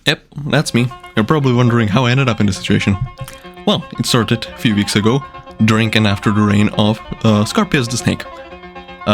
Yep, that's me. You're probably wondering how I ended up in this situation. Well, it started a few weeks ago, during and after the reign of Scorpius the Snake.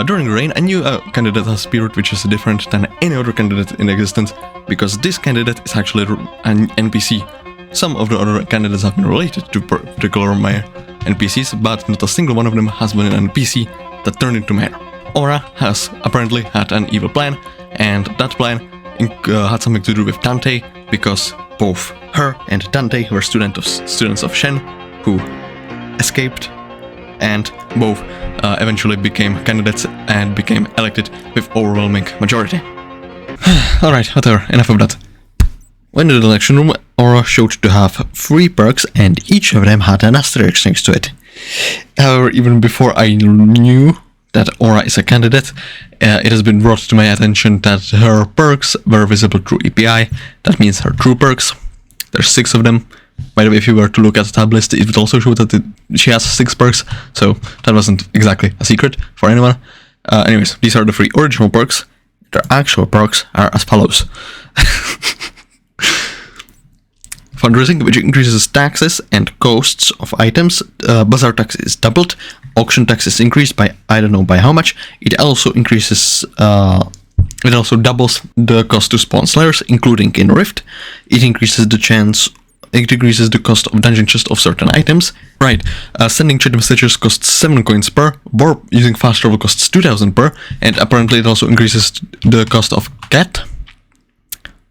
During the reign, I knew a candidate has spirit which is different than any other candidate in existence, because this candidate is actually an NPC. Some of the other candidates have been related to particular mayor NPCs, but not a single one of them has been an NPC that turned into mayor. Aura has apparently had an evil plan, and that plan had something to do with Dante, because both her and Dante were students of Shen, who escaped, and both eventually became candidates and became elected with overwhelming majority. Alright, whatever, enough of that. When in the election room, Aura showed to have 3 perks, and each of them had an asterisk next to it. However, even before I knew that Aura is a candidate, it has been brought to my attention that her perks were visible through API. That means her true perks. There's 6 of them. By the way, if you were to look at the tab list, it would also show that she has 6 perks, so that wasn't exactly a secret for anyone. Anyways, these are the 3 original perks. Their actual perks are as follows. Fundraising, which increases taxes and costs of items. Bazaar tax is doubled. Auction tax is increased by, I don't know by how much. It also increases, it also doubles the cost to spawn slayers, including in Rift. It increases the cost of dungeon chest of certain items. Right, sending chat messages costs 7 coins per, warp using fast travel costs 2000 per, and apparently it also increases the cost of cat,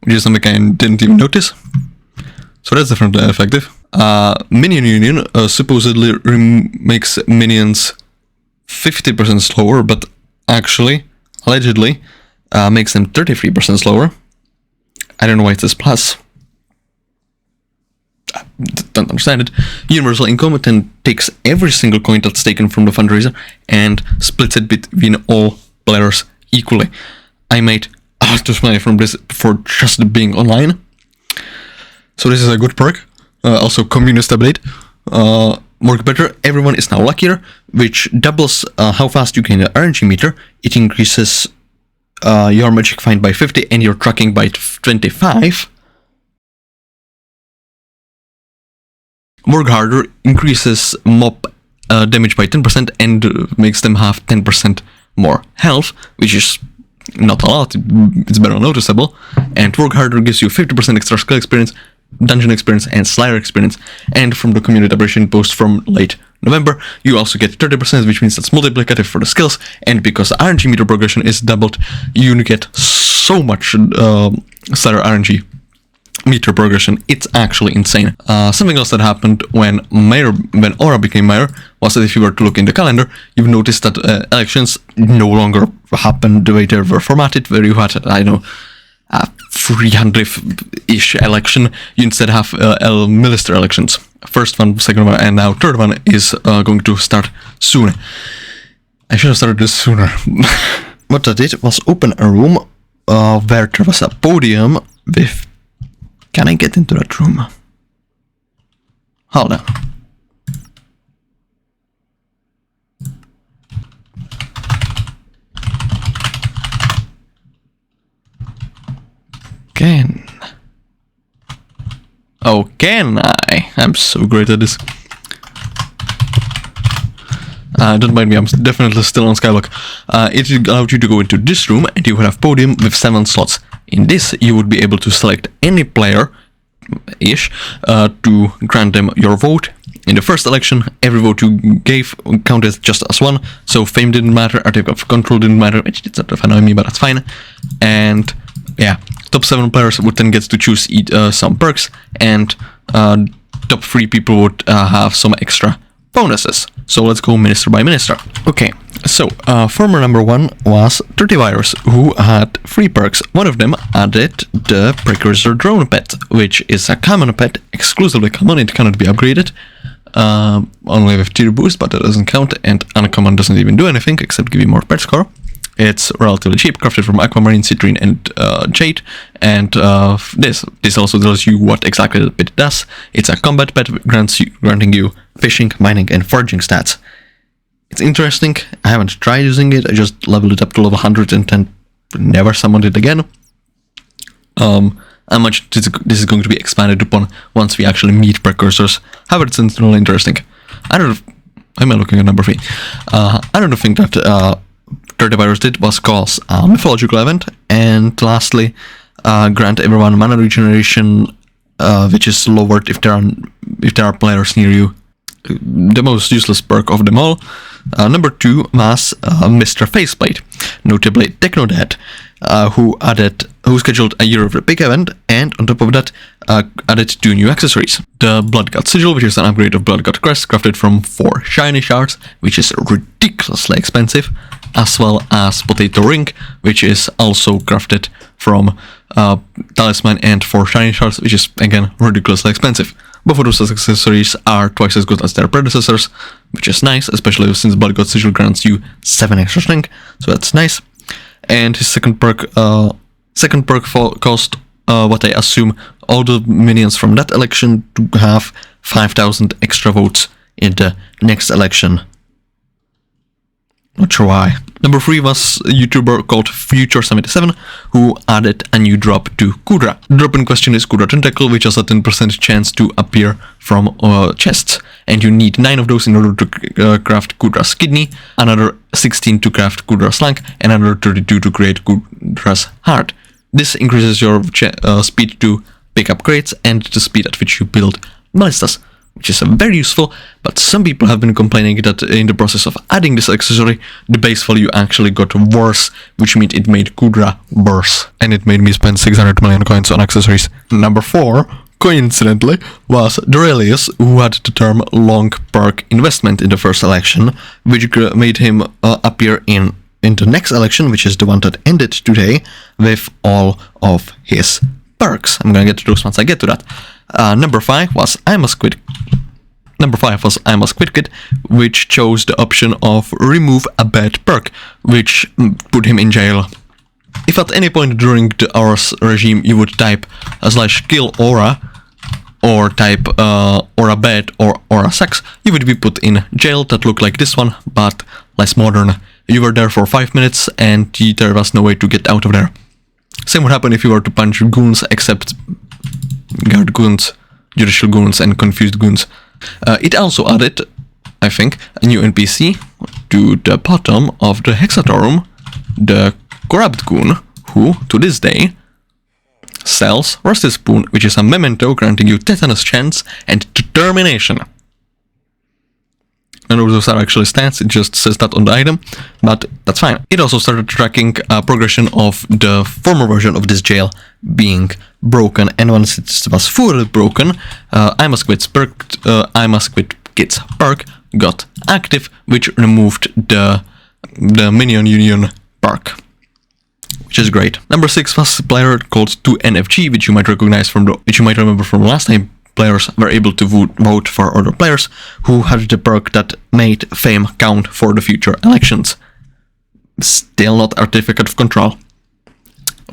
which is something I didn't even notice. So that's definitely effective. Minion Union supposedly makes minions 50% slower, but actually, allegedly, makes them 33% slower. I don't know why it says plus. I don't understand it. Universal Income then takes every single coin that's taken from the fundraiser and splits it between all players equally. I made a lot of money from this for just being online. So this is a good perk. Also, Communist Blade work better. Everyone is now luckier, which doubles how fast you can RNG meter. It increases your magic find by 50 and your tracking by 25. Work harder increases mob damage by 10% and makes them have 10% more health, which is not a lot. It's barely noticeable. And work harder gives you 50% extra skill experience, dungeon experience, and slayer experience. And from the community aberration post from late November, you also get 30%, which means that's multiplicative for the skills. And because RNG meter progression is doubled, you get so much slayer RNG meter progression. It's actually insane. Something else that happened when Aura became mayor was that if you were to look in the calendar, you've noticed that elections no longer happen the way they were formatted, where you had, I don't know, a 300-ish election. You instead have minister elections. First one, second one, and now third one is going to start soon. I should have started this sooner. What I did was open a room where there was a podium with... Can I get into that room? Hold on. Can I? I'm so great at this. Don't mind me, I'm definitely still on SkyBlock. It allowed you to go into this room and you would have podium with 7 slots. In this, you would be able to select any player-ish to grant them your vote. In the first election, every vote you gave counted just as 1, so fame didn't matter, artifact of control didn't matter, which did sort of annoy me, but that's fine. And yeah, top 7 players would then get to choose some perks, and top 3 people would have some extra bonuses. So let's go minister by minister. Okay, so former number 1 was 30virus, who had 3 perks. One of them added the precursor drone pet, which is a common pet, exclusively common. It cannot be upgraded, only with tier boost, but that doesn't count, and uncommon doesn't even do anything except give you more pet score. It's relatively cheap, crafted from aquamarine, citrine, and jade. And this also tells you what exactly the pet does. It's a combat pet, granting you fishing, mining, and foraging stats. It's interesting. I haven't tried using it. I just leveled it up to level 110. Never summoned it again. how much this is going to be expanded upon once we actually meet precursors. However, it's really interesting. Am I looking at number 3? I don't think that Dirty Virus did was cause a mythological event, and lastly, grant everyone mana regeneration, which is lowered if there are players near you. The most useless perk of them all. Number 2 was Mr. Faceplate, notably Technodad, who scheduled a Year of the Big event, and on top of that, added 2 new accessories. The Bloodgut Sigil, which is an upgrade of Bloodgut Crest, crafted from 4 shiny shards, which is ridiculously expensive, as well as Potato Ring, which is also crafted from Talisman and 4 shiny shards, which is again ridiculously expensive. Both of those accessories are twice as good as their predecessors, which is nice, especially since Bloodgut Sigil grants you 7 extra strength, so that's nice. And his second perk cost, what I assume, all the minions from that election to have 5,000 extra votes in the next election. Not sure why. Number 3 was a YouTuber called Future77, who added a new drop to Kudra. The drop in question is Kudra Tentacle, which has a 10% chance to appear from chests, and you need 9 of those in order to craft Kudra's Kidney, another 16 to craft Kudra's Lung, and another 32 to create Kudra's Heart. This increases your speed to pick up crates and the speed at which you build ballistas, which is very useful, but some people have been complaining that in the process of adding this accessory, the base value actually got worse, which means it made Kudra worse. And it made me spend 600 million coins on accessories. Number 4, coincidentally, was Dorelius, who had the term long perk investment in the first election, which made him appear in the next election, which is the one that ended today, with all of his perks. I'm gonna get to those once I get to that. Number 5 was I'm a Squid Kid, which chose the option of remove a bad perk, which put him in jail. If at any point during the Aura's regime you would type /kill Aura, or type Aura bad or Aura sucks, you would be put in jail that looked like this one, but less modern. You were there for 5 minutes and there was no way to get out of there. Same would happen if you were to punch goons, except guard goons, judicial goons, and confused goons. It also added, I think, a new NPC to the bottom of the Hexatorum, the Corrupt Goon, who, to this day, sells Rusty Spoon, which is a memento granting you tetanus chance and determination. None of those are actually stats, it just says that on the item, but that's fine. It also started tracking progression of the former version of this jail being broken, and once it was fully broken, I'm a Squid Kid's perk got active, which removed the Minion Union perk, which is great. Number 6 was a player called 2NFG, which you might remember from last time. Players were able to vote for other players who had the perk that made fame count for the future elections. Still not Artificate of Control.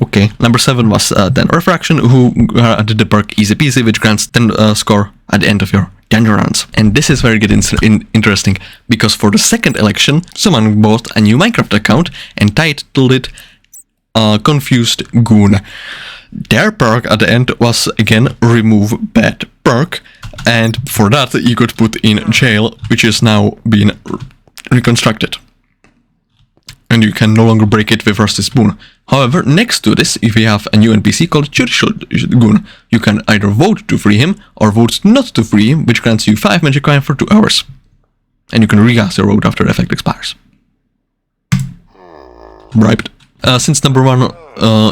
Okay, number 7 was then Refraction, who added the perk Easy Peasy, which grants 10 score at the end of your danger rounds. And this is very interesting, because for the second election, someone bought a new Minecraft account and titled it Confused Goon. Their perk at the end was again remove bad perk, and for that you got put in jail, which is now being reconstructed. And you can no longer break it with Rusty Spoon. However, next to this, if you have a new NPC called Judicial Goon, you can either vote to free him or vote not to free him, which grants you 5 magic coin for 2 hours. And you can recast your vote after the effect expires. Bribed. Since number 1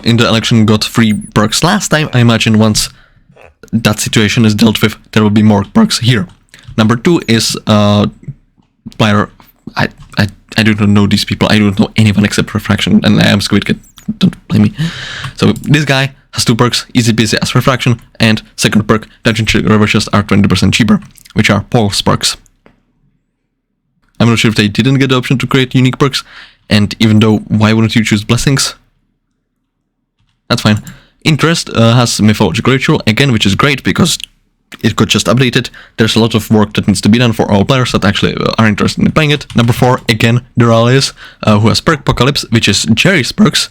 in the election got 3 perks last time, I imagine once that situation is dealt with, there will be more perks here. Number 2 is player. I don't know these people. I don't know anyone except Refraction, and I am Squid Kid. Don't blame me. So this guy has 2 perks, Easy Peasy as Refraction, and second perk, Dungeon Reverses are 20% cheaper, which are Paul's perks. I'm not sure if they didn't get the option to create unique perks, and even though, why wouldn't you choose Blessings? That's fine. Interest has Mythological Ritual, again, which is great because it got just updated. There's a lot of work that needs to be done for all players that actually are interested in playing it. Number 4, again, Dorelius, who has Perk Apocalypse, which is Jerry's perks,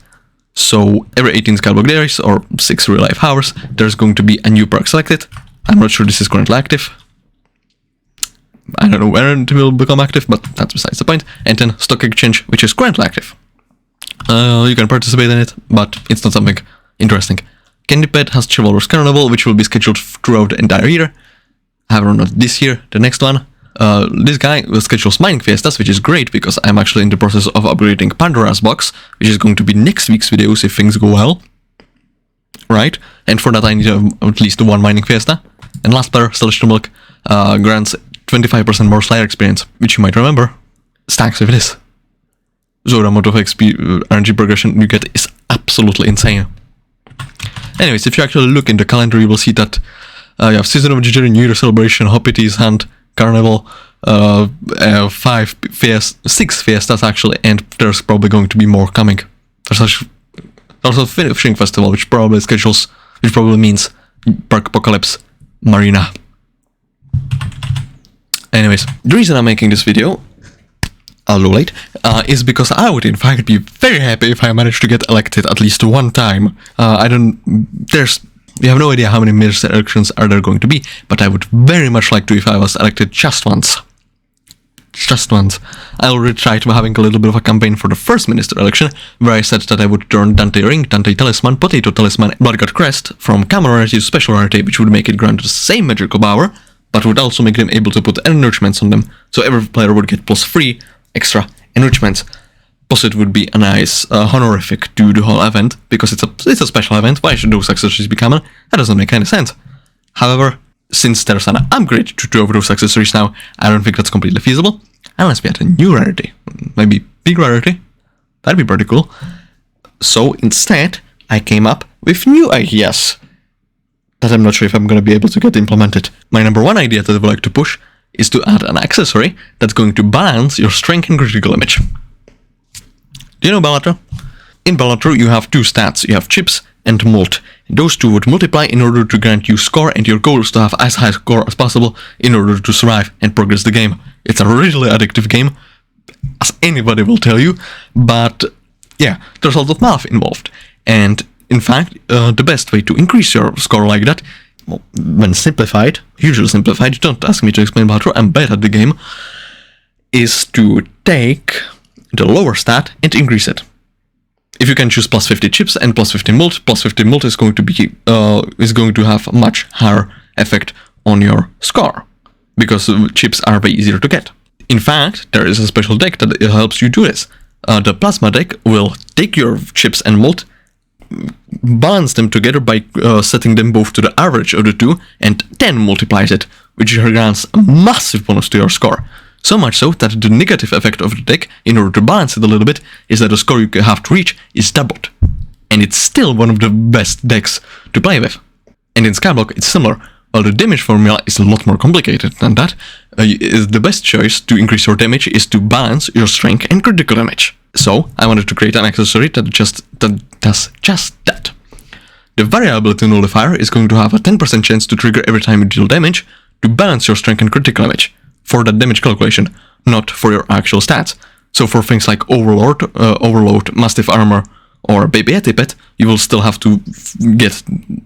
So every 18 SkyBlock days or 6 real life hours, there's going to be a new perk selected. I'm not sure this is currently active. I don't know when it will become active, but that's besides the point. And then stock exchange, which is currently active. You can participate in it, but it's not something interesting. Candy Pet has Chivalrous Carnival, which will be scheduled throughout the entire year. However, not this year, the next one. This guy will schedule Mining Fiestas, which is great because I'm actually in the process of upgrading Pandora's Box, which is going to be next week's videos if things go well. Right? And for that I need at least one Mining Fiesta. And last player, Celestial Milk, grants 25% more Slayer experience, which you might remember. Stacks with this. So the amount of XP RNG progression you get is absolutely insane. Anyways, if you actually look in the calendar, you will see that you have Season of Jujutsu, New Year Celebration, Hoppy's Hand, Carnival, 6 fiestas actually, and there's probably going to be more coming. There's also Fishing Festival, which probably means Park Apocalypse Marina. Anyways, the reason I'm making this video, a little late, is because I would in fact be very happy if I managed to get elected at least one time. We have no idea how many minister elections are there going to be, but I would very much like to if I was elected just once. Just once. I already tried having a little bit of a campaign for the first minister election, where I said that I would turn Dante Ring, Dante Talisman, Potato Talisman, Blackout Crest from common rarity to special rarity, which would make it grant the same magical power, but would also make them able to put enrichments on them, so every player would get +3 extra enrichments. Plus it would be a nice honorific to the whole event, because it's a special event. Why should those accessories be common? That doesn't make any sense. However, since there's an upgrade to 2 of those accessories now, I don't think that's completely feasible, unless we had a new rarity. Maybe big rarity. That'd be pretty cool. So instead, I came up with new ideas that I'm not sure if I'm going to be able to get implemented. My number one idea that I would like to push is to add an accessory that's going to balance your strength and critical damage. Do you know Balatro? In Balatro you have 2 stats, you have chips and mult. Those 2 would multiply in order to grant you score, and your goal is to have as high score as possible in order to survive and progress the game. It's a really addictive game, as anybody will tell you, but yeah, there's a lot of math involved. And in fact, the best way to increase your score like that, well, when simplified, hugely simplified, don't ask me to explain Balatro, I'm bad at the game, is to take the lower stat and increase it. If you can choose +50 chips and +50 mult, +50 mult is going to have a much higher effect on your score, because chips are way easier to get. In fact, there is a special deck that helps you do this. The plasma deck will take your chips and mult, balance them together by setting them both to the average of the 2, and then multiplies it, which grants a massive bonus to your score. So much so that the negative effect of the deck, in order to balance it a little bit, is that the score you have to reach is doubled. And it's still one of the best decks to play with. And in SkyBlock it's similar. While the damage formula is a lot more complicated than that, the best choice to increase your damage is to balance your strength and critical damage. So I wanted to create an accessory that does just that. The variability nullifier is going to have a 10% chance to trigger every time you deal damage to balance your strength and critical damage. For that damage calculation, not for your actual stats. So for things like Overload, Mastiff Armor, or Baby Yeti Pet, you will still have to get,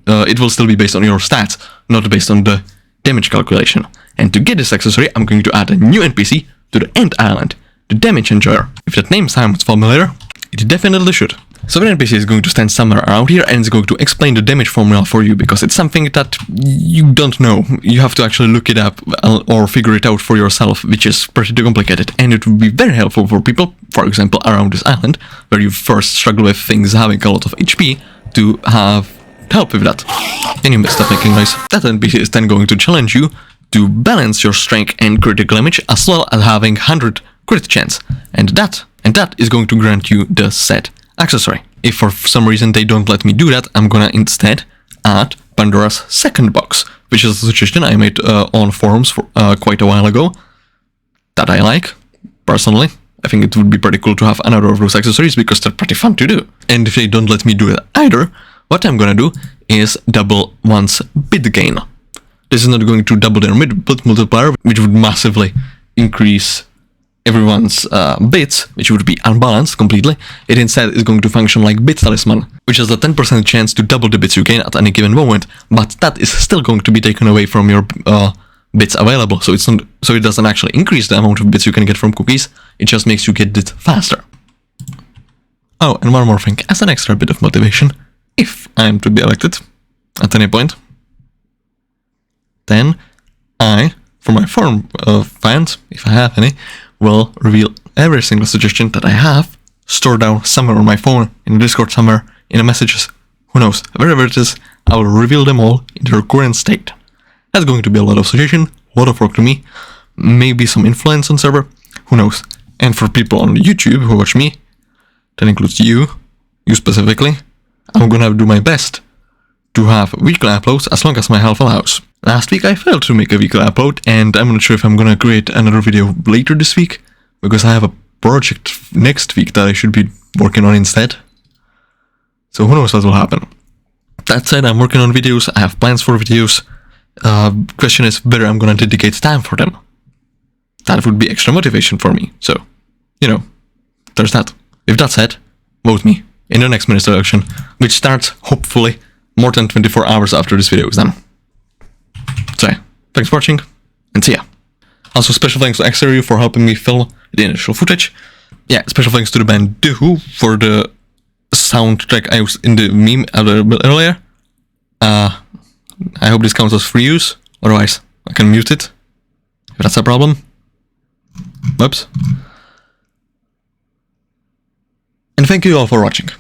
it will still be based on your stats, not based on the damage calculation. And to get this accessory, I'm going to add a new NPC to the End Island, the Damage Enjoyer. If that name sounds familiar, it definitely should. So the NPC is going to stand somewhere around here and it's going to explain the damage formula for you, because it's something that you don't know. You have to actually look it up or figure it out for yourself, which is pretty complicated, and it would be very helpful for people, for example, around this island, where you first struggle with things having a lot of HP, to have help with that. And you stop making noise. That NPC is then going to challenge you to balance your strength and critical damage, as well as having 100 crit chance, and that is going to grant you the said accessory. If for some reason they don't let me do that, I'm gonna instead add Pandora's second box, which is a suggestion I made on forums for quite a while ago, that I like, personally. I think it would be pretty cool to have another of those accessories, because they're pretty fun to do. And if they don't let me do it either, what I'm gonna do is double one's bid gain. This is not going to double their bid multiplier, which would massively increase everyone's bits, which would be unbalanced completely. It instead is going to function like bit talisman, which has a 10% chance to double the bits you gain at any given moment, but that is still going to be taken away from your bits available, so it doesn't actually increase the amount of bits you can get from cookies, it just makes you get it faster. Oh, and one more thing, as an extra bit of motivation, if I am to be elected at any point, then I, for my forum fans, if I have any, will reveal every single suggestion that I have stored down somewhere on my phone, in the Discord somewhere, in the messages, who knows, wherever it is, I will reveal them all in their current state. That's going to be a lot of suggestion, a lot of work to me, maybe some influence on server, who knows. And for people on YouTube who watch me, that includes you specifically, I'm gonna do my best to have weekly uploads as long as my health allows. Last week I failed to make a weekly upload, and I'm not sure if I'm gonna create another video later this week, because I have a project next week that I should be working on instead. So who knows what will happen. That said, I'm working on videos, I have plans for videos. Question is whether I'm gonna dedicate time for them. That would be extra motivation for me, so, you know, there's that. With that said, vote me in the next minister election, which starts, hopefully, more than 24 hours after this video is done. So, thanks for watching, and see ya. Also, special thanks to XRU for helping me film the initial footage. Yeah, special thanks to the band The Who for the soundtrack I used in the meme a little bit earlier. I hope this counts as free use, otherwise I can mute it, if that's a problem. Whoops. And thank you all for watching.